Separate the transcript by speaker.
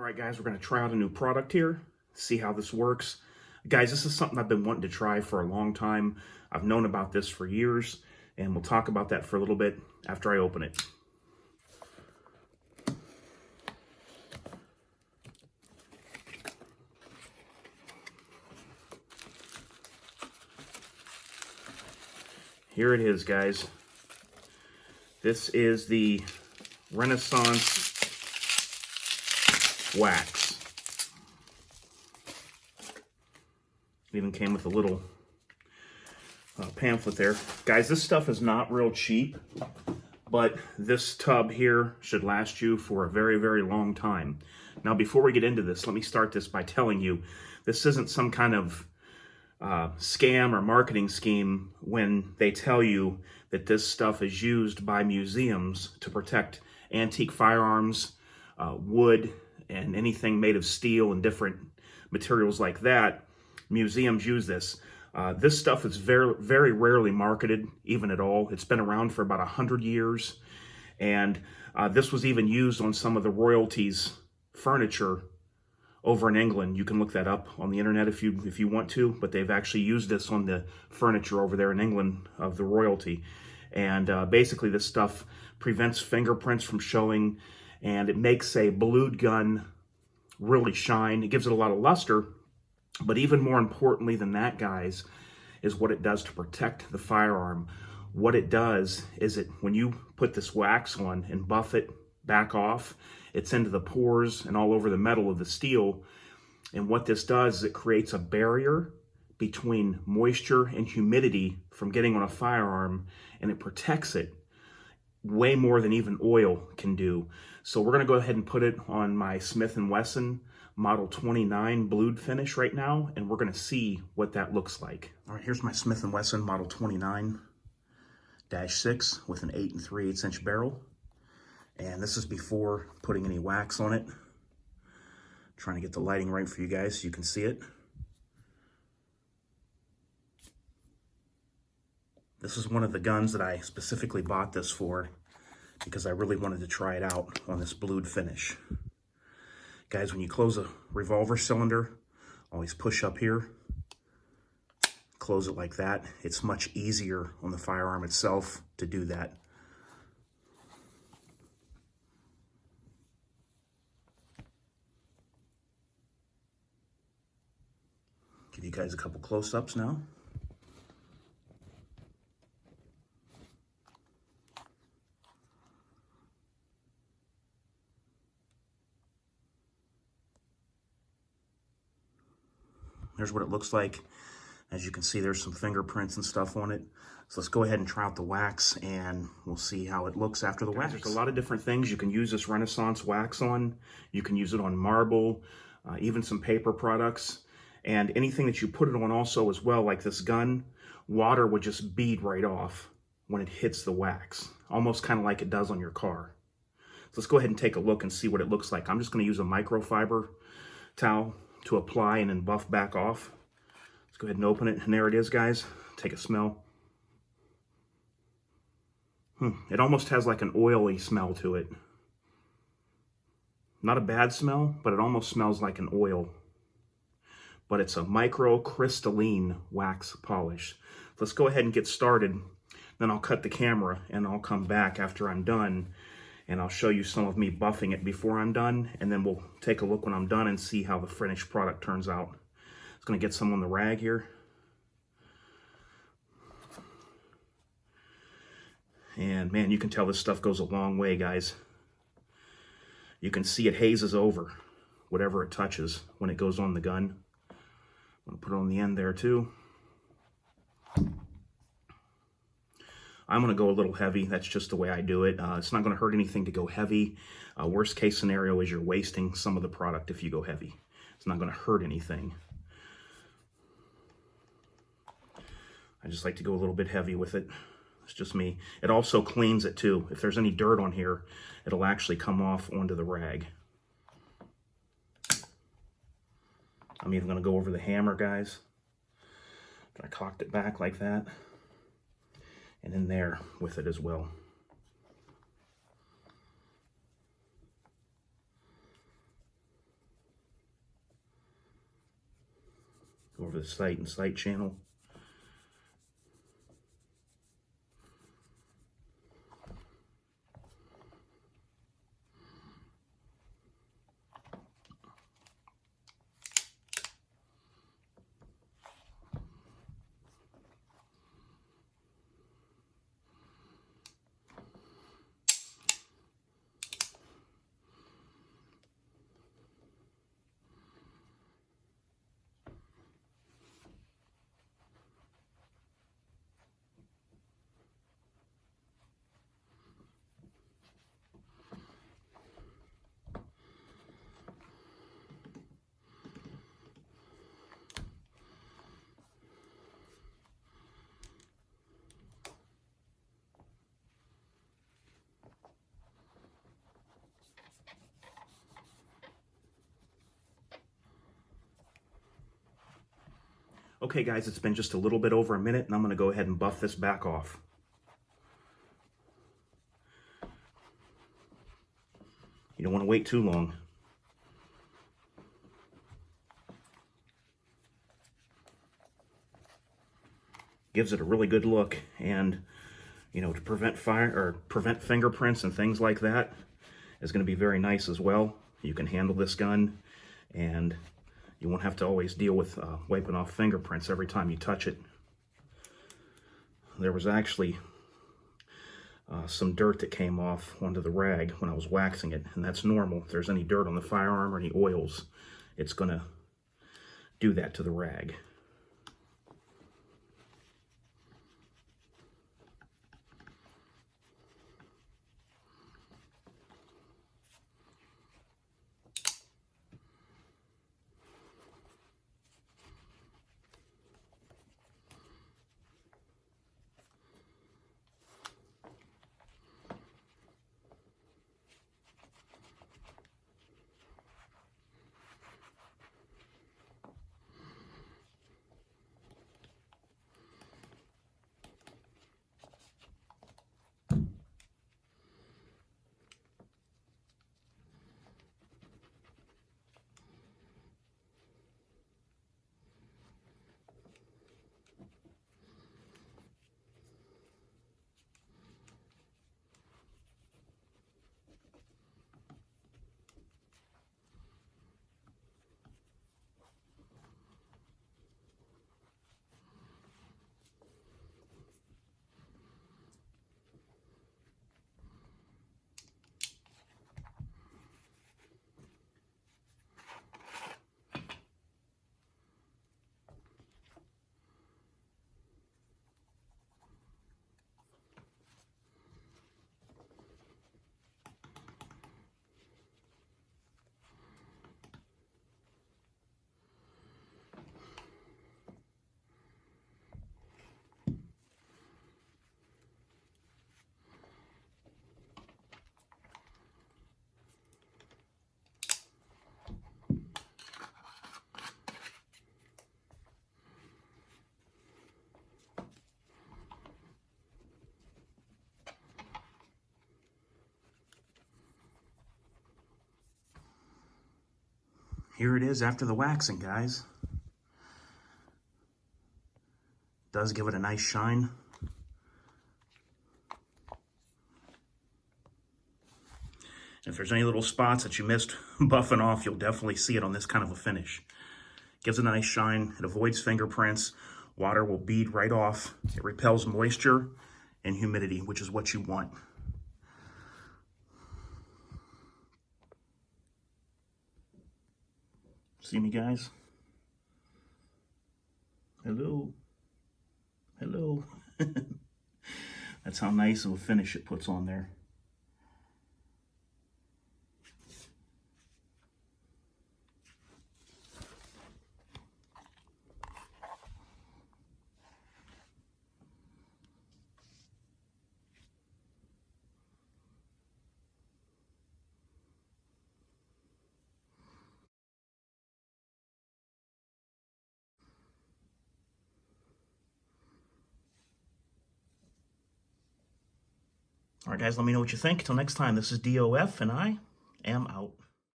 Speaker 1: right, guys, we're going to try out a new product here, see how this works. Guys, this is something I've been wanting to try for a long time. I've known about this for years, and we'll talk about that for a little bit after I open it. Here it is, guys. This is the Renaissance wax. It even came with a little pamphlet there. Guys, this stuff is not real cheap, but this tub here should last you for a very, very long time. Now, before we get into this, let me start this by telling you, this isn't some kind of scam or marketing scheme when they tell you that this stuff is used by museums to protect antique firearms, wood, and anything made of steel and different materials like that. Museums use this. This stuff is very, very rarely marketed, even at all. It's been around for about 100 years, and this was even used on some of the royalties' furniture over in England. You can look that up on the internet if you want to, but they've actually used this on the furniture over there in England of the royalty. And basically this stuff prevents fingerprints from showing, and it makes a blued gun really shine. It gives it a lot of luster, but even more importantly than that, guys, is what it does to protect the firearm. What it does is when you put this wax on and buff it back off, it's into the pores and all over the metal of the steel. And what this does is it creates a barrier between moisture and humidity from getting on a firearm, and it protects it way more than even oil can do. So we're going to go ahead and put it on my Smith & Wesson Model 29 blued finish right now, and we're going to see what that looks like. All right, here's my Smith & Wesson Model 29-6 with an 8 3/8 inch barrel. And this is before putting any wax on it. Trying to get the lighting right for you guys so you can see it. This is one of the guns that I specifically bought this for because I really wanted to try it out on this blued finish. Guys, when you close a revolver cylinder, always push up here, close it like that. It's much easier on the firearm itself to do that. Give you guys a couple close-ups now. Here's what it looks like. As you can see, there's some fingerprints and stuff on it. So let's go ahead and try out the wax, and we'll see how it looks after the wax. There's a lot of different things you can use this Renaissance wax on. You can use it on marble, even some paper products. And anything that you put it on also as well, like this gun, water would just bead right off when it hits the wax, almost kind of like it does on your car. So let's go ahead and take a look and see what it looks like. I'm just going to use a microfiber towel to apply and then buff back off. Let's go ahead and open it, and there it is, guys. Take a smell. It almost has like an oily smell to it. Not a bad smell, but it almost smells like an oil. But it's a microcrystalline wax polish. Let's go ahead and get started. Then I'll cut the camera and I'll come back after I'm done, and I'll show you some of me buffing it before I'm done, and then we'll take a look when I'm done and see how the finished product turns out. Just gonna get some on the rag here. And man, you can tell this stuff goes a long way, guys. You can see it hazes over whatever it touches when it goes on the gun. I'm gonna put it on the end there too. I'm gonna go a little heavy. That's just the way I do it. It's not gonna hurt anything to go heavy. Worst case scenario is you're wasting some of the product if you go heavy. It's not gonna hurt anything. I just like to go a little bit heavy with it. It's just me. It also cleans it too. If there's any dirt on here, it'll actually come off onto the rag. I'm even going to go over the hammer, guys. I cocked it back like that. And in there with it as well. over the sight and sight channel. Okay guys, it's been just a little bit over a minute and I'm going to go ahead and buff this back off. You don't want to wait too long. Gives it a really good look, and you know, to prevent fire or prevent fingerprints and things like that is going to be very nice as well. You can handle this gun and you won't have to always deal with wiping off fingerprints every time you touch it. There was actually some dirt that came off onto the rag when I was waxing it, and that's normal. If there's any dirt on the firearm or any oils, it's going to do that to the rag. Here it is after the waxing, guys. Does give it a nice shine. If there's any little spots that you missed buffing off, you'll definitely see it on this kind of a finish. Gives it a nice shine. It avoids fingerprints. Water will bead right off. It repels moisture and humidity, which is what you want. See me, guys? Hello? Hello? That's how nice of a finish it puts on there. All right, guys, let me know what you think. Till next time, this is DOF, and I am out.